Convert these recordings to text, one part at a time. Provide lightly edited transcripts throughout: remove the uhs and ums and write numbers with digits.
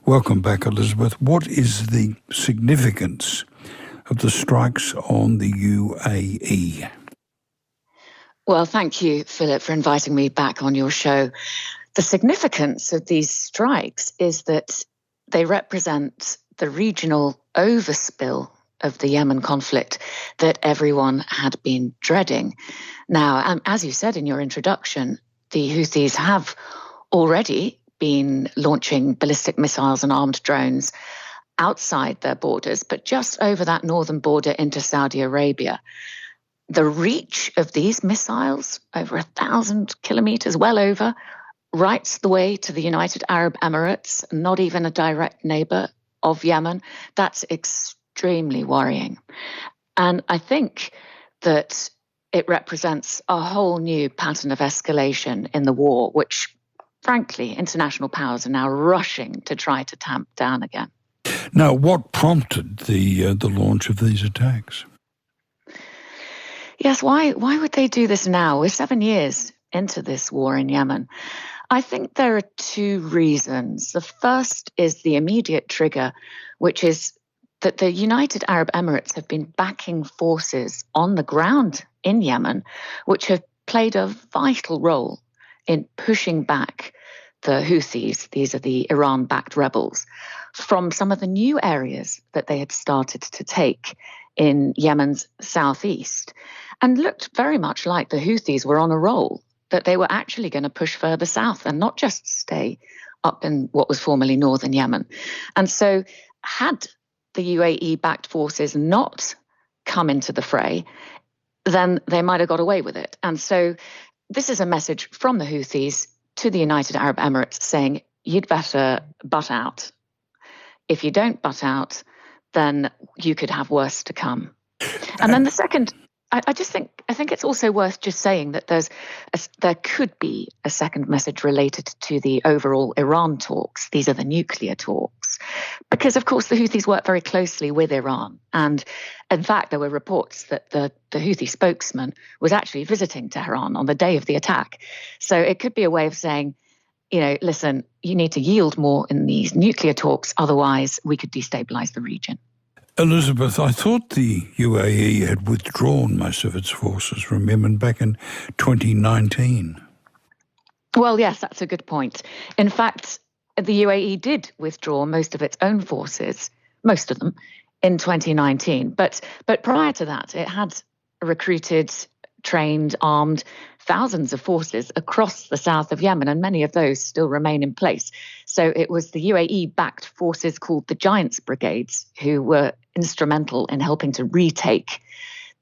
Welcome back, Elisabeth. What is the significance of the strikes on the UAE? Well, thank you, Philip, for inviting me back on your show. The significance of these strikes is that they represent the regional overspill of the Yemen conflict that everyone had been dreading. Now, as you said in your introduction, the Houthis have already been launching ballistic missiles and armed drones outside their borders, but just over that northern border into Saudi Arabia. The reach of these missiles, over 1,000 kilometers, well over, right the way to the United Arab Emirates, not even a direct neighbor of Yemen. That's extremely worrying. And I think that it represents a whole new pattern of escalation in the war, which, frankly, international powers are now rushing to try to tamp down again. Now, what prompted the launch of these attacks? Yes, why would they do this now? We're 7 years into this war in Yemen. I think there are two reasons. The first is the immediate trigger, which is that the United Arab Emirates have been backing forces on the ground in Yemen, which have played a vital role in pushing back the Houthis, these are the Iran-backed rebels, from some of the new areas that they had started to take in Yemen's southeast, and looked very much like the Houthis were on a roll, that they were actually going to push further south and not just stay up in what was formerly northern Yemen. And so had the UAE-backed forces not come into the fray, then they might have got away with it. And so this is a message from the Houthis to the United Arab Emirates saying, you'd better butt out. If you don't butt out, then you could have worse to come. And then the second, I think it's also worth just saying that there could be a second message related to the overall Iran talks. These are the nuclear talks, because of course the Houthis work very closely with Iran, and in fact there were reports that the Houthi spokesman was actually visiting Tehran on the day of the attack. So it could be a way of saying, listen, you need to yield more in these nuclear talks, otherwise we could destabilize the region. Elisabeth, I thought the UAE had withdrawn most of its forces from Yemen back in 2019. Well, yes, that's a good point. In fact, the UAE did withdraw most of its own forces, most of them, in 2019. But prior to that, it had recruited, trained, armed thousands of forces across the south of Yemen, and many of those still remain in place. So it was the UAE-backed forces called the Giants Brigades who were instrumental in helping to retake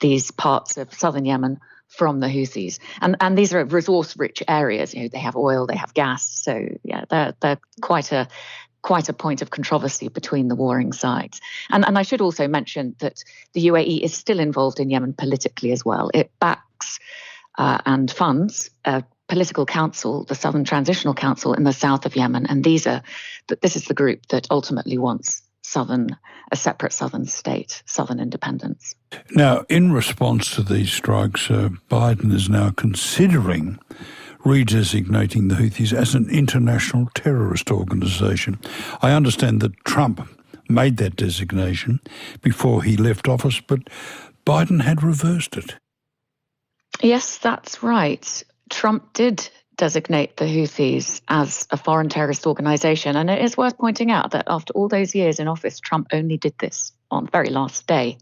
these parts of southern Yemen from the Houthis. And these are resource-rich areas. They have oil, they have gas. So yeah, they're quite a point of controversy between the warring sides. And I should also mention that the UAE is still involved in Yemen politically as well. It backs and funds a political council, the Southern Transitional Council in the south of Yemen. And this is the group that ultimately wants a separate southern state, southern independence. Now, in response to these strikes, Biden is now considering redesignating the Houthis as an international terrorist organisation. I understand that Trump made that designation before he left office, but Biden had reversed it. Yes, that's right. Trump did designate the Houthis as a foreign terrorist organisation. And it is worth pointing out that after all those years in office, Trump only did this on the very last day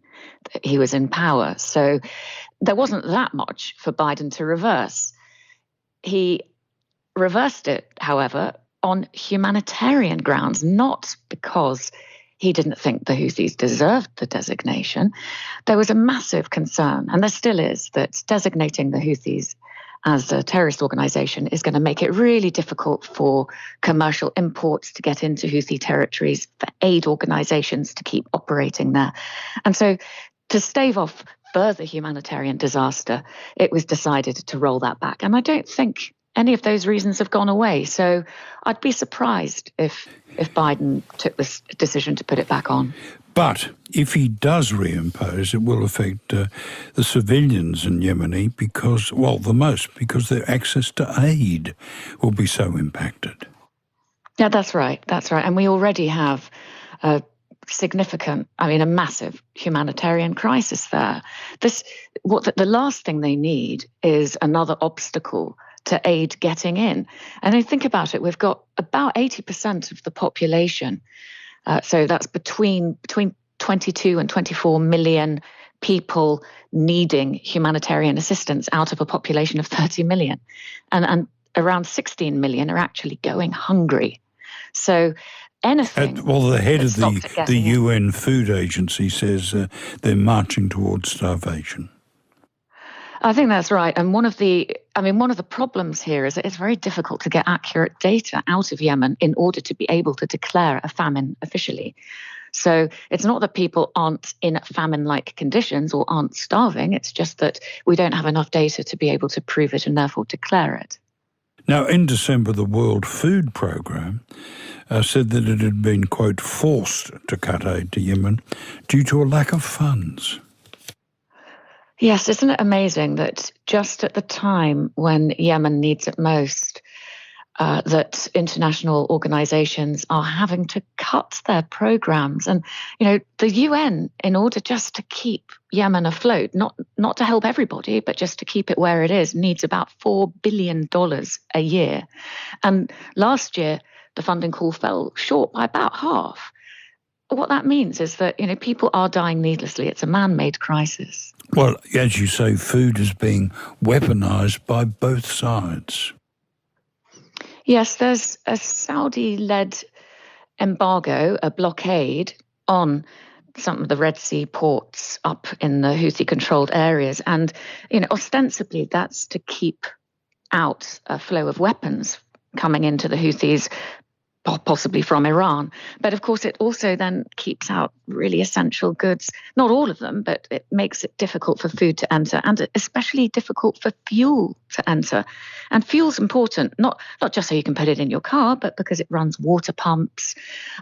that he was in power. So there wasn't that much for Biden to reverse. He reversed it, however, on humanitarian grounds, not because he didn't think the Houthis deserved the designation. There was a massive concern, and there still is, that designating the Houthis as a terrorist organisation is going to make it really difficult for commercial imports to get into Houthi territories, for aid organisations to keep operating there. And so to stave off further humanitarian disaster, it was decided to roll that back. And I don't think any of those reasons have gone away. So I'd be surprised if Biden took this decision to put it back on. But if he does reimpose, it will affect the civilians in Yemen because their access to aid will be so impacted. Yeah, that's right. That's right. And we already have a a massive humanitarian crisis there. The last thing they need is another obstacle to aid getting in. And I think about it, we've got about 80% of the population. So that's between 22 and 24 million people needing humanitarian assistance out of a population of 30 million. And around 16 million are actually going hungry. So anything. The head of the in. UN Food Agency says they're marching towards starvation. I think that's right. And one of the problems here is that it's very difficult to get accurate data out of Yemen in order to be able to declare a famine officially. So it's not that people aren't in famine-like conditions or aren't starving. It's just that we don't have enough data to be able to prove it and therefore declare it. Now, in December, the World Food Programme said that it had been, quote, forced to cut aid to Yemen due to a lack of funds. Yes, isn't it amazing that just at the time when Yemen needs it most, that international organizations are having to cut their programs. And, the UN, in order just to keep Yemen afloat, not to help everybody, but just to keep it where it is, needs about $4 billion a year. And last year, the funding call fell short by about half. What that means is that, people are dying needlessly. It's a man-made crisis. Well, as you say, food is being weaponized by both sides. Yes, there's a Saudi-led embargo, a blockade on some of the Red Sea ports up in the Houthi-controlled areas. And, ostensibly that's to keep out a flow of weapons coming into the Houthis, possibly from Iran. But of course, it also then keeps out really essential goods, not all of them, but it makes it difficult for food to enter and especially difficult for fuel to enter. And fuel's important, not just so you can put it in your car, but because it runs water pumps.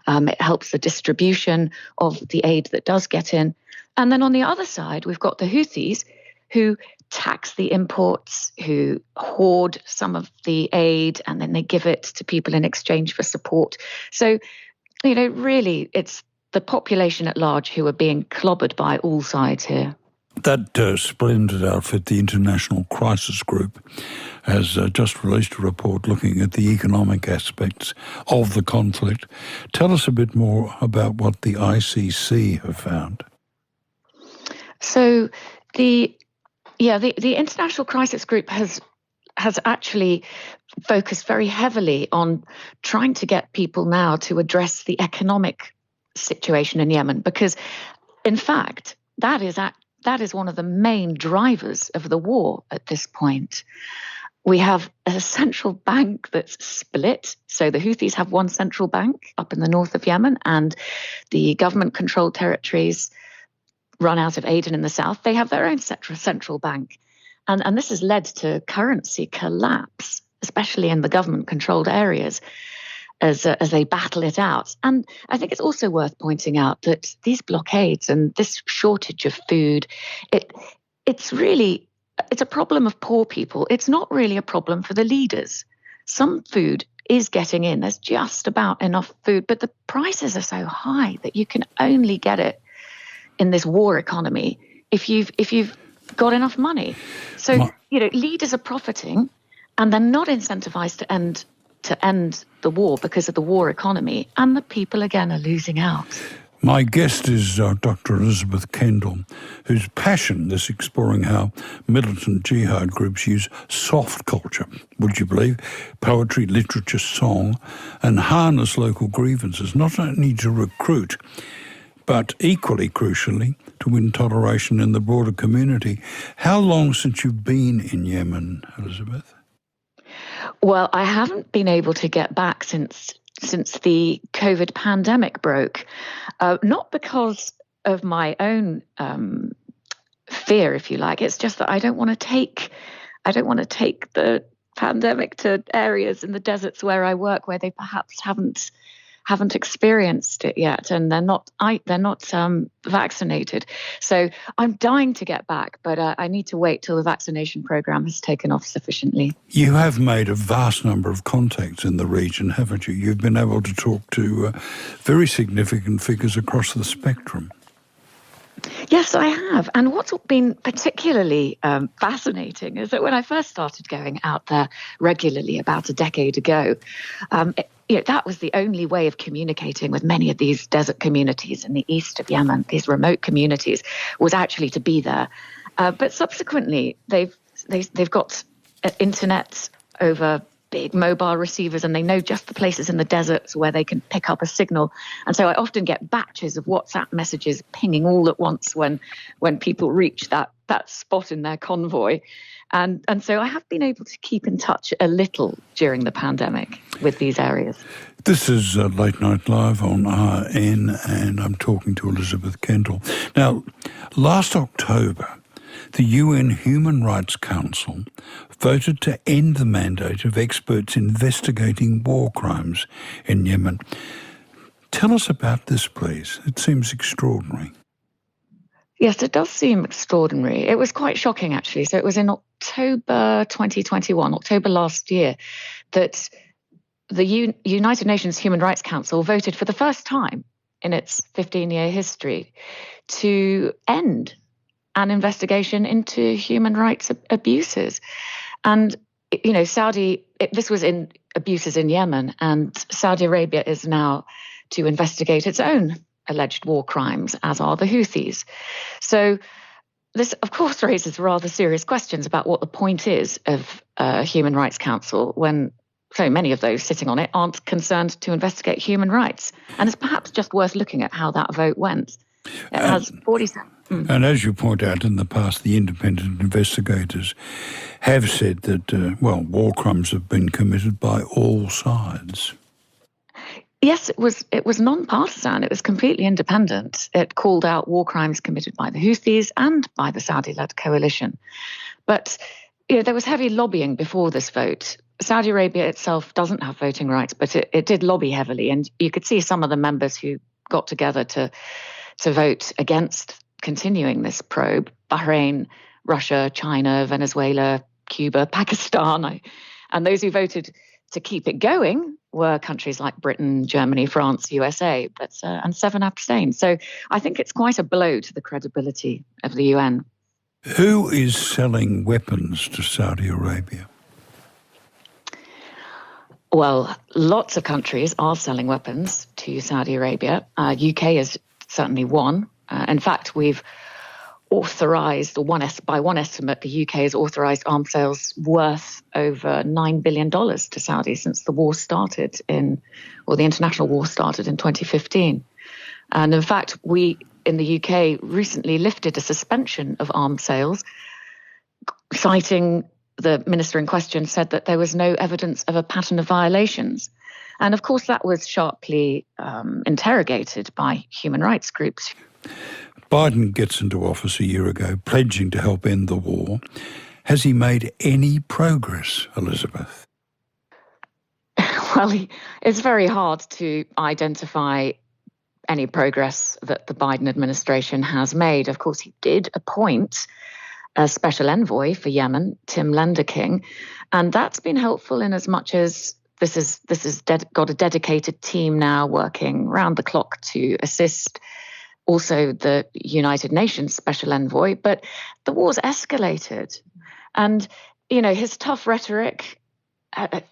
It helps the distribution of the aid that does get in. And then on the other side, we've got the Houthis who tax the imports, who hoard some of the aid, and then they give it to people in exchange for support. So, really, it's the population at large who are being clobbered by all sides here. That splendid outfit, the International Crisis Group, has just released a report looking at the economic aspects of the conflict. Tell us a bit more about what the ICC have found. So the International Crisis Group has actually focused very heavily on trying to get people now to address the economic situation in Yemen, because, in fact, that is one of the main drivers of the war at this point. We have a central bank that's split. So the Houthis have one central bank up in the north of Yemen, and the government-controlled territories run out of Aden in the south. They have their own central bank. And this has led to currency collapse, especially in the government-controlled areas, as they battle it out. And I think it's also worth pointing out that these blockades and this shortage of food, it's a problem of poor people. It's not really a problem for the leaders. Some food is getting in. There's just about enough food, but the prices are so high that you can only get it in this war economy if you've got enough money. So, leaders are profiting and they're not incentivized to end the war because of the war economy, and the people again are losing out. My guest is Dr. Elisabeth Kendall, whose passion is exploring how militant jihad groups use soft culture, would you believe, poetry, literature, song, and harness local grievances, not only to recruit, but equally crucially, to win toleration in the broader community. How long since you've been in Yemen, Elisabeth? Well, I haven't been able to get back since the COVID pandemic broke, not because of my own fear, if you like. It's just that I don't want to take the pandemic to areas in the deserts where I work, where they perhaps haven't haven't experienced it yet, and they're not vaccinated. So I'm dying to get back, but I need to wait till the vaccination program has taken off sufficiently. You have made a vast number of contacts in the region, haven't you? You've been able to talk to very significant figures across the spectrum. Yes, I have. And what's been particularly fascinating is that when I first started going out there regularly about a decade ago, that was the only way of communicating with many of these desert communities in the east of Yemen, these remote communities, was actually to be there. But subsequently, they've got internet over big mobile receivers, and they know just the places in the deserts where they can pick up a signal. And so I often get batches of WhatsApp messages pinging all at once when people reach that spot in their convoy. And so I have been able to keep in touch a little during the pandemic with these areas. This is Late Night Live on RN, and I'm talking to Elisabeth Kendall. Now, last October, the UN Human Rights Council voted to end the mandate of experts investigating war crimes in Yemen. Tell us about this, please. It seems extraordinary. Yes, it does seem extraordinary. It was quite shocking, actually. So it was in October 2021, October last year, that the United Nations Human Rights Council voted for the first time in its 15-year history to end an investigation into human rights abuses. And, this was in abuses in Yemen, and Saudi Arabia is now to investigate its own alleged war crimes, as are the Houthis. So this, of course, raises rather serious questions about what the point is of a Human Rights Council when so many of those sitting on it aren't concerned to investigate human rights. And it's perhaps just worth looking at how that vote went. It has 47. And as you point out, in the past, the independent investigators have said that, war crimes have been committed by all sides. Yes, it was non-partisan. It was completely independent. It called out war crimes committed by the Houthis and by the Saudi-led coalition. But there was heavy lobbying before this vote. Saudi Arabia itself doesn't have voting rights, but it did lobby heavily. And you could see some of the members who got together to vote against continuing this probe: Bahrain, Russia, China, Venezuela, Cuba, Pakistan. And those who voted to keep it going were countries like Britain, Germany, France, USA, and 7 abstained. So I think it's quite a blow to the credibility of the UN. Who is selling weapons to Saudi Arabia? Well, lots of countries are selling weapons to Saudi Arabia. UK is certainly one. In fact, we've authorised, by one estimate, the UK has authorised arms sales worth over $9 billion to Saudi since the war started the international war started in 2015. And in fact, we in the UK recently lifted a suspension of arms sales, citing the minister in question said that there was no evidence of a pattern of violations. And of course, that was sharply interrogated by human rights groups. Biden gets into office a year ago, pledging to help end the war. Has he made any progress, Elisabeth? Well, it's very hard to identify any progress that the Biden administration has made. Of course, he did appoint a special envoy for Yemen, Tim Lenderking, and that's been helpful in as much as this has got a dedicated team now working round the clock to assist also the United Nations special envoy. But the war's escalated, and his tough rhetoric,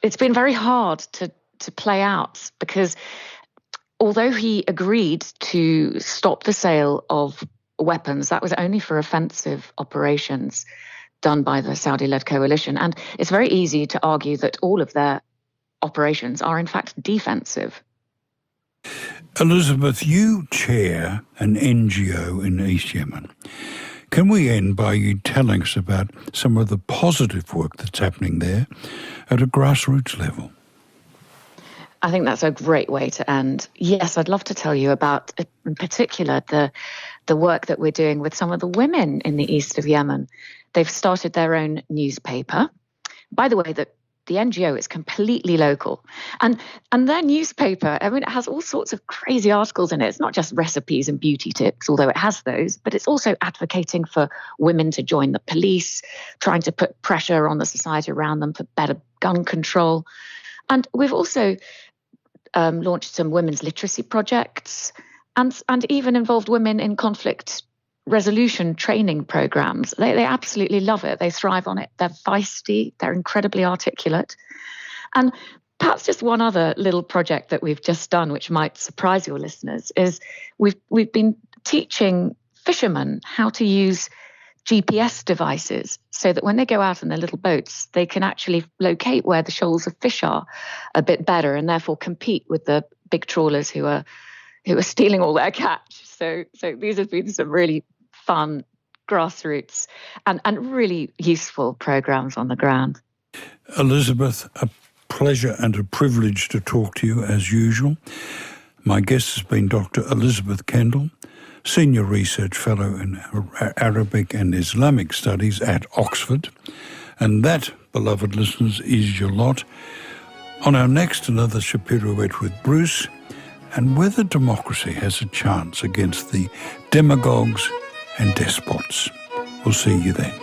it's been very hard to play out, because although he agreed to stop the sale of weapons, that was only for offensive operations done by the Saudi-led coalition. And it's very easy to argue that all of their operations are in fact defensive. Elisabeth, you chair an NGO in East Yemen. Can we end by you telling us about some of the positive work that's happening there at a grassroots level? I think that's a great way to end. Yes, I'd love to tell you about, in particular, the work that we're doing with some of the women in the east of Yemen. They've started their own newspaper. By the way, the NGO is completely local. And their newspaper, I mean, it has all sorts of crazy articles in it. It's not just recipes and beauty tips, although it has those, but it's also advocating for women to join the police, trying to put pressure on the society around them for better gun control. And we've also launched some women's literacy projects and even involved women in conflict resolution training programs. They absolutely love it. They thrive on it. They're feisty. They're incredibly articulate. And perhaps just one other little project that we've just done, which might surprise your listeners, is we've been teaching fishermen how to use GPS devices so that when they go out in their little boats, they can actually locate where the shoals of fish are a bit better and therefore compete with the big trawlers who are stealing all their catch. So these have been some really fun, grassroots and really useful programs on the ground. Elisabeth, a pleasure and a privilege to talk to you as usual. My guest has been Dr. Elisabeth Kendall, Senior Research Fellow in Arabic and Islamic Studies at Oxford. And that, beloved listeners, is your lot. On our next, another Shapirouette with Bruce, and whether democracy has a chance against the demagogues and despots. We'll see you then.